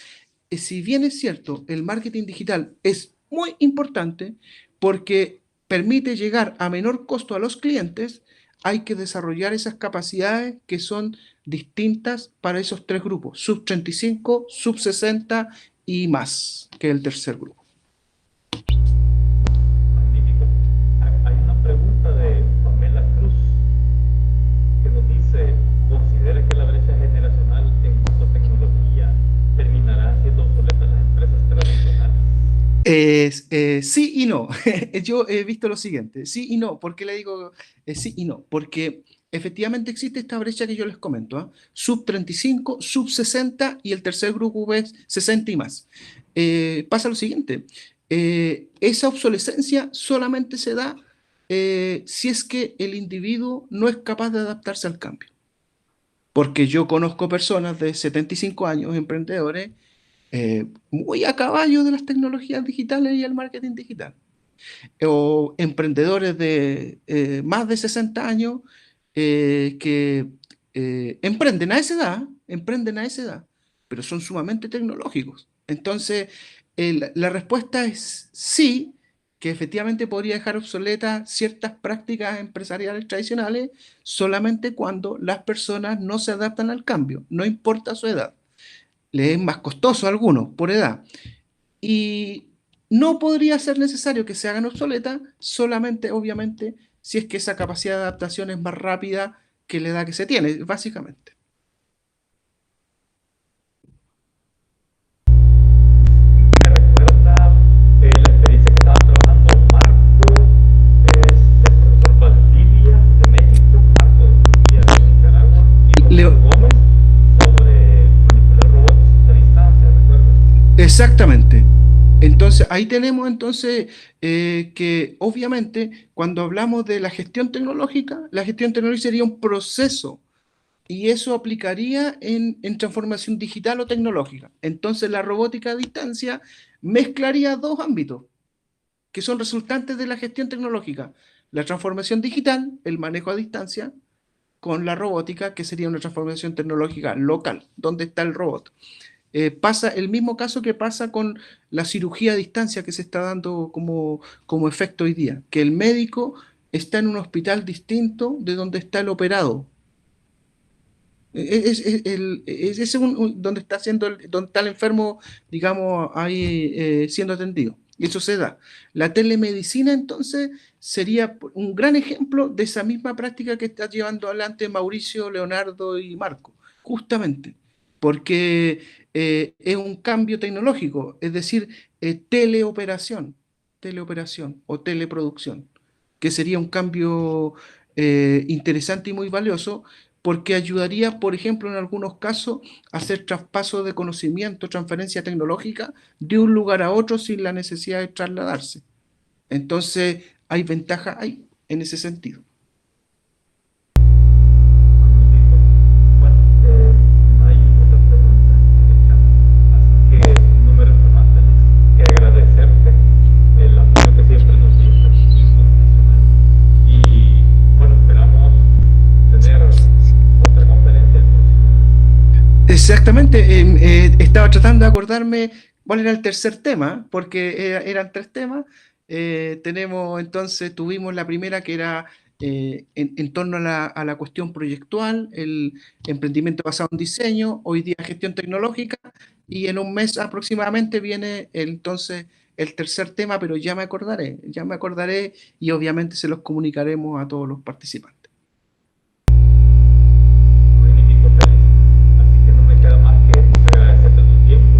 si bien es cierto, el marketing digital es muy importante porque permite llegar a menor costo a los clientes, hay que desarrollar esas capacidades que son distintas para esos tres grupos, sub 35, sub 60 y más, que es el tercer grupo. Magnífico. Hay una pregunta de Pamela Cruz que nos dice, ¿considera que la brecha generacional en cuanto a tecnología terminará haciendo obsoletas las empresas tradicionales? Sí y no. Yo he visto lo siguiente, sí y no. ¿Por qué le digo sí y no? Porque efectivamente existe esta brecha que yo les comento, sub 35, sub 60 y el tercer grupo es 60 y más. Pasa lo siguiente, esa obsolescencia solamente se da si es que el individuo no es capaz de adaptarse al cambio. Porque yo conozco personas de 75 años, emprendedores, muy a caballo de las tecnologías digitales y el marketing digital. O emprendedores de más de 60 años que emprenden a esa edad, pero son sumamente tecnológicos. Entonces, la respuesta es sí, que efectivamente podría dejar obsoletas ciertas prácticas empresariales tradicionales solamente cuando las personas no se adaptan al cambio, no importa su edad. Les es más costoso a algunos por edad. Y no podría ser necesario que se hagan obsoletas solamente, obviamente, si es que esa capacidad de adaptación es más rápida que la edad que se tiene, básicamente. Me recuerda la experiencia que estaba trabajando Marco, el profesor Valdivia de México, Marco de Valdivia de Nicaragua, y Roberto Gómez sobre manipular robots a distancia, ¿recuerdas? Exactamente. Entonces, ahí tenemos entonces que obviamente cuando hablamos de la gestión tecnológica sería un proceso y eso aplicaría en transformación digital o tecnológica. Entonces, la robótica a distancia mezclaría dos ámbitos que son resultantes de la gestión tecnológica. La transformación digital, el manejo a distancia, con la robótica, que sería una transformación tecnológica local, donde está el robot. Pasa el mismo caso que pasa con la cirugía a distancia que se está dando como efecto hoy día, que el médico está en un hospital distinto de donde está el operado. Donde está donde está el enfermo, digamos, ahí siendo atendido. Y eso se da. La telemedicina, entonces, sería un gran ejemplo de esa misma práctica que está llevando adelante Mauricio, Leonardo y Marco, justamente, porque es un cambio tecnológico, es decir, teleoperación o teleproducción, que sería un cambio interesante y muy valioso porque ayudaría, por ejemplo, en algunos casos, a hacer traspaso de conocimiento, transferencia tecnológica de un lugar a otro sin la necesidad de trasladarse. Entonces, hay ventaja ahí, en ese sentido. Bueno, no hay otra pregunta en el chat, así que no me resta más que agradecerte el apoyo que siempre nos brindas, incondicional. Y bueno, esperamos tener otra conferencia el próximo mes. Exactamente, estaba tratando de acordarme cuál era el tercer tema, porque eran tres temas. Tuvimos la primera que era en torno a la cuestión proyectual, el emprendimiento basado en diseño, hoy día gestión tecnológica, y en un mes aproximadamente viene entonces el tercer tema, pero ya me acordaré y obviamente se los comunicaremos a todos los participantes. Magnífico, Félix. Así que no me queda más que agradecerte tu tiempo,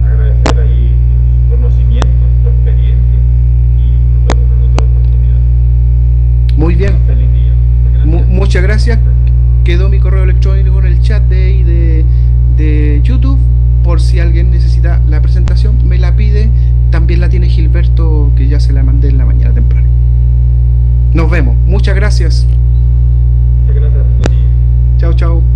agradecer ahí tus conocimientos, tu experiencia y nos vemos en otra oportunidad. Muy bien. Feliz día. Muchas gracias. Quedó mi correo electrónico en el chat de YouTube, por si alguien necesita la presentación, me la pide. También la tiene Gilberto, que ya se la mandé en la mañana temprano. Nos vemos. Muchas gracias. Muchas gracias. Buen día. Chao, chao.